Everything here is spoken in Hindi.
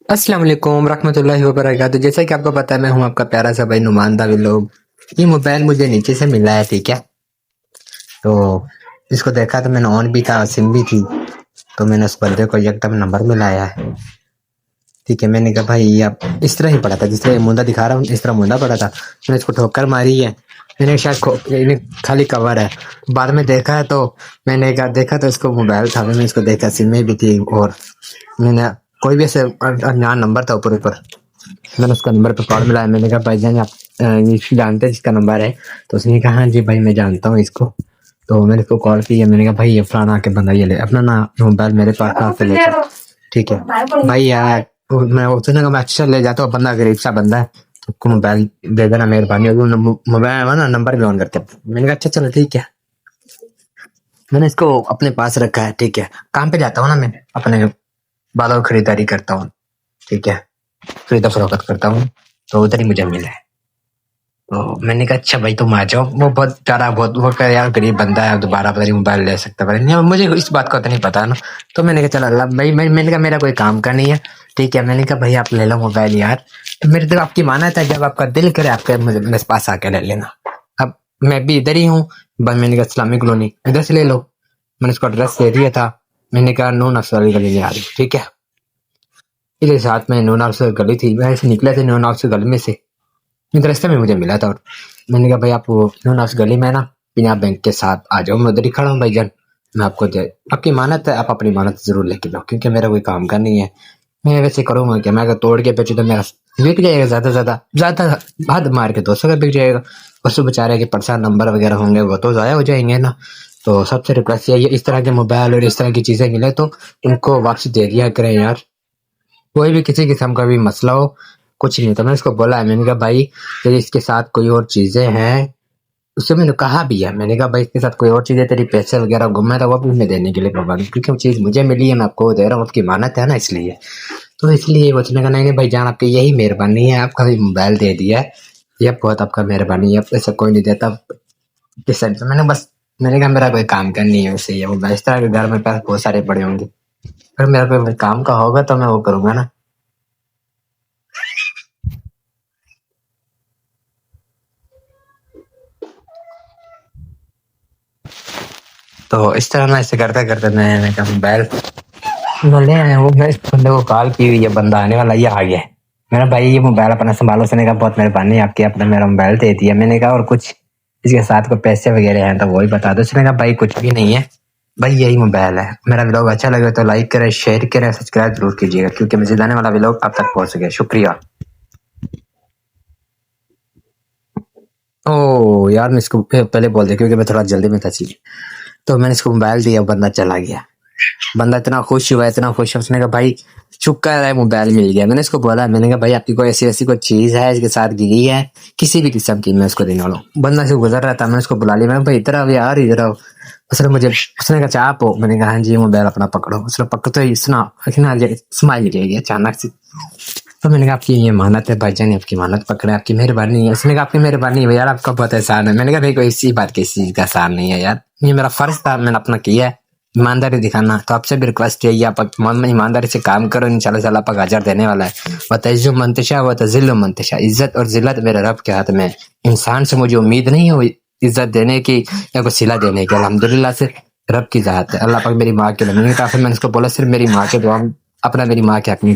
अस्सलाम वालेकुम रहमतुल्लाहि व बरकातहू। जैसा कि आपको पता है मैं हूँ आपका प्यारा सा भाई नुमानदा व्लॉग। ये मोबाइल मुझे नीचे से मिला है, ठीक है। तो इसको देखा तो मैंने ऑन भी था, सिम भी थी। तो मैंने उस बंदे को एकदम नंबर मिलाया है, ठीक है। मैंने कहा भाई आप इस तरह ही पड़ा था, जिस तरह ये मुंडा दिखा रहा हूँ इस तरह मुंडा पड़ा था। मैंने इसको ठोकर मारी है। मैंने शायद इन्हें खाली कवर है। बाद में देखा है तो मैंने कहा देखा तो इसको मोबाइल था। मैंने इसको देखा सिम में भी थी, और मैंने कोई भी ऐसे अनजान नंबर था ऊपर ऊपर। मैंने उसका नंबर पे कॉल मिलाया। मैंने कहा भाईजान आप ये जानते हैं जिसका नंबर है? तो उसने कहा हाँ जी भाई मैं जानता हूँ इसको। तो मैंने उसको कॉल किया। मैंने कहा भाई ये फलाना के बंदा ये ले अपना ना मोबाइल मेरे पास कहाँ से लेकर, ठीक है भाई यार। मैं उसने कहा मैं अच्छा ले जाता हूँ, बंदा गरीब सा बंदा है, तो उसको मोबाइल दे देना मेहरबानी होगी। मोबाइल ना नंबर भी ऑन करते। मैंने कहा अच्छा चलो ठीक है। मैंने इसको अपने पास रखा है, ठीक है। काम पे जाता हूँ ना मैं, अपने बालों की खरीदारी करता हूँ, ठीक है। खरीदा फरोख्त करता हूँ, तो उधर ही मुझे मिला है। तो मैंने कहा अच्छा भाई तुम आ जाओ। वो बहुत डरा, बहुत वो कह यार गरीब बंदा है, दोबारा पता नहीं मोबाइल ले सकता है नहीं, मुझे इस बात का तो नहीं पता ना। तो मैंने कहा चल अल्लाह भाई, मैंने कहा मेरा कोई काम का नहीं है, ठीक है। मैंने कहा भाई आप ले लो मोबाइल यार। तो मेरे तो आपकी माना था, जब आपका दिल करे आपके मेरे पास आके ले लेना। अब मैं भी इधर ही हूँ, बस मैंने कहा इस्लामी कॉलोनी इधर से ले लो। मैंने उसको एड्रेस दे दिया था। मैंने कहा नून अफसर वाली गली में आ रही, ठीक है। इसके साथ में नून अफसर गली थी, मैं ऐसे निकले थे नून अफसर गली में से। इस रास्ते में मुझे मिला था, और मैंने कहा भाई आप वो उस गली में ना बिना बैंक के साथ आ जाओ, मैं उधर ही खड़ा हूँ भाईजान। मैं आपको दे आपकी मानत है, आप अपनी मानत जरूर लेके लो, क्योंकि मेरा कोई काम का नहीं है। मैं वैसे करूंगा क्या, मैं अगर तोड़ के बेचू तो मेरा बिक जाएगा, ज्यादा हद मार के 200 का बिक जाएगा। उसको बेचारे के पर्सा नंबर वगैरह होंगे वो तो जाया हो जाएंगे ना। तो सबसे रिक्वेस्ट यही है, इस तरह के मोबाइल और इस तरह की चीजें मिले तो उनको वापसी दे दिया करें यार। कोई भी किसी किस्म का भी मसला हो, कुछ नहीं। तो मैंने उसको बोला है, मैंने कहा भाई तेरी इसके साथ कोई और चीजें हैं। उससे मैंने कहा भी है, मैंने कहा भाई इसके साथ कोई और चीजें तेरी पैसे वगैरह गुम है तो वो भी मैं देने के लिए पाबंद हूं, क्योंकि वो चीज मुझे मिली है मैं आपको दे रहा हूँ, आपकी मानत है ना इसलिए। तो इसलिए उसने कहा नहीं नहीं भाई जान आपकी यही मेहरबानी है, आपका भी मोबाइल दे दिया है, ये बहुत आपका मेहरबानी है, ऐसा कोई नहीं देता इस साइड से। मैंने कहा मेरा कोई काम का नहीं है उसे, ये वो इस तरह के घर में पैसे बहुत सारे पड़े होंगे, अगर मेरा कोई काम का होगा तो मैं वो करूंगा ना। तो इस तरह ना ऐसे करते करते मैंने कहा मोबाइल ले आया। वो मैं इस बंदे को कॉल की हुई है, बंदा आने वाला, ये आ गया है। मेरा भाई ये मोबाइल अपना संभालो। उसने कहा बहुत मेहरबानी आपकी, आपने मेरा मोबाइल दे दिया। मैंने कहा और कुछ इसके साथ को पैसे वगैरह हैं तो वही बता दो। उसने कहा भाई कुछ भी नहीं है, भाई यही मोबाइल है। मेरा व्लॉग अच्छा लगे तो लाइक करें, शेयर करें, सब्सक्राइब जरूर कीजिएगा, क्योंकि मुझे आने वाला व्लॉग आप तक पहुंच सके। शुक्रिया। ओ यार मैं इसको पहले बोल दिया क्योंकि मैं थोड़ा जल्दी में था चीज। तो मैंने इसको मोबाइल दिया, बंदा चला गया। बंदा इतना खुश हुआ, इतना खुश हुआ। उसने कहा भाई शुक्र है मोबाइल मिल गया। मैंने इसको बोला, मैंने कहा भाई आपकी कोई ऐसी ऐसी कोई चीज है इसके साथ गिरी है किसी भी किस्म की, मैं उसको देने वाला हूँ। बंदा से गुजर रहा था, मैंने उसको बुला लिया। मैं भाई इधर आओ यार, इधर आओ। उसने कहा चाप हो? मैंने कहा हाँ जी मोबाइल अपना पकड़ो। उसने पकड़ते ही सुना स्माइल गई अचानक से। तो मैंने कहा आपकी ये मानत है भाईजान, आपकी मानत पकड़े, आपकी मेहरबानी है। उसने कहा आपकी मेहरबानी है यार, आपका बहुत एहसान है। मैंने कहा भाई कोई इसी बात की चीज का एहसान नहीं है यार, ये मेरा फर्ज था, मैंने अपना किया है ईमानदारी दिखाना। तो आपसे भी रिक्वेस्ट है आप ईमानदारी से काम करो, इंशाल्लाह ताला आपको अजर देने वाला है। व तइज़्ज़ु मन तशा व तुज़िल्लु मन तशा, इज्जत और जिल्लत मेरे रब के हाथ में। इंसान से मुझे उम्मीद नहीं है इज्जत देने की या कोई सिला देने की, अल्हम्दुलिल्लाह से रब की ज़ात है। अल्लाह पाक मेरी माँ के लिए, मैंने कहा फिर मैंने उसको बोला सिर्फ मेरी माँ के दुआ, अपना मेरी माँ के हक में